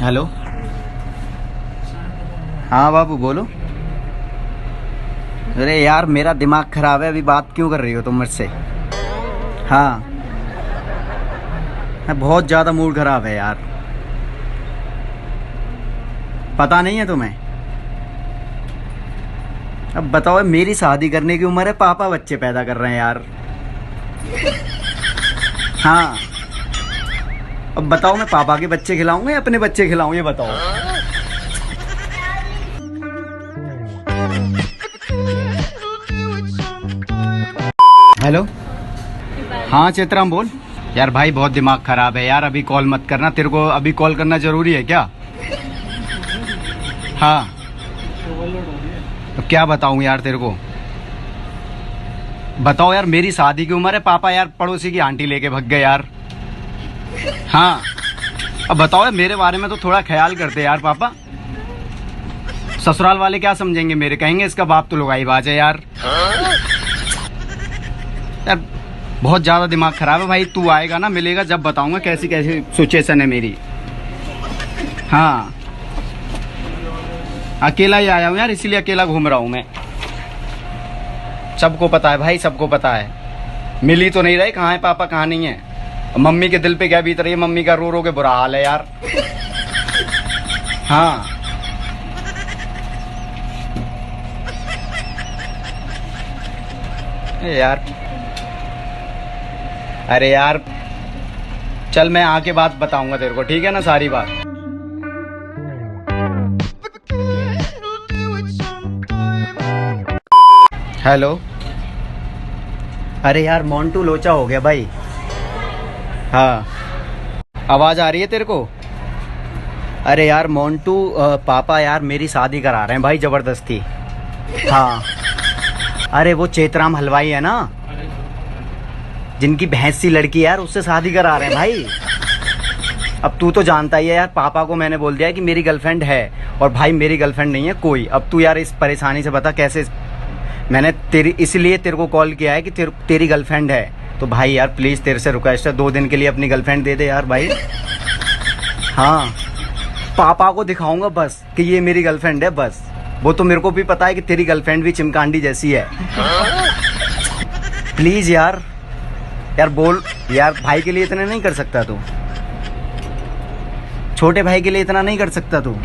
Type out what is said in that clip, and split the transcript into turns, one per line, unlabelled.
Hello. हाँ बाबू बोलो। अरे यार मेरा दिमाग खराब है, अभी बात क्यों कर रही हो तुम मुझसे? हाँ बहुत ज़्यादा मूड खराब है यार। पता नहीं है तुम्हें? अब बताओ, मेरी शादी करने की उम्र है, पापा बच्चे पैदा कर रहे हैं यार। हाँ अब बताओ, मैं पापा के बच्चे खिलाऊंगा या अपने बच्चे खिलाऊं, ये बताओ। हेलो। हाँ चित्राम बोल। यार भाई बहुत दिमाग खराब है यार, अभी कॉल मत करना। तेरे को अभी कॉल करना जरूरी है क्या? हाँ तो क्या बताऊं यार तेरे को? बताओ यार, मेरी शादी की उम्र है, पापा यार पड़ोसी की आंटी लेके भग गए यार। हाँ अब बताओ यार, मेरे बारे में तो थोड़ा ख्याल करते यार पापा। ससुराल वाले क्या समझेंगे मेरे, कहेंगे इसका बाप तो लुगाईबाज है यार। यार बहुत ज्यादा दिमाग खराब है भाई। तू आएगा ना, मिलेगा, जब बताऊंगा कैसी कैसी सिचुएशन है मेरी। हाँ अकेला ही आया हूँ यार, इसीलिए अकेला घूम रहा हूँ मैं। सबको पता है भाई, सबको पता है। मिल ही तो नहीं रहे, कहाँ है पापा कहाँ नहीं है। मम्मी के दिल पे क्या बीत रही है, मम्मी का रो रो के बुरा हाल है यार। हाँ यार, अरे यार चल मैं आके बात बताऊंगा तेरे को, ठीक है ना, सारी बात। हेलो। अरे यार मोंटू लोचा हो गया भाई। हाँ आवाज आ रही है तेरे को? अरे यार मोंटू, पापा यार मेरी शादी करा रहे हैं भाई जबरदस्ती। हाँ अरे वो चेतराम हलवाई है ना, जिनकी भैंस सी लड़की है यार, उससे शादी करा रहे हैं भाई। अब तू तो जानता ही है यार, पापा को मैंने बोल दिया कि मेरी गर्लफ्रेंड है, और भाई मेरी गर्लफ्रेंड नहीं है कोई। अब तू यार इस परेशानी से बता कैसे। मैंने इसलिए तेरे को कॉल किया है कि तेरी गर्लफ्रेंड है, तो भाई यार प्लीज तेरे से रिक्वेस्ट है, 2 दिन के लिए अपनी गर्लफ्रेंड दे दे यार भाई। हाँ पापा को दिखाऊंगा बस कि ये मेरी गर्लफ्रेंड है बस। वो तो मेरे को भी पता है कि तेरी गर्लफ्रेंड भी चिमकांडी जैसी है। प्लीज यार, यार बोल यार, भाई के लिए इतना नहीं कर सकता तू? छोटे भाई के लिए इतना नहीं कर सकता तू?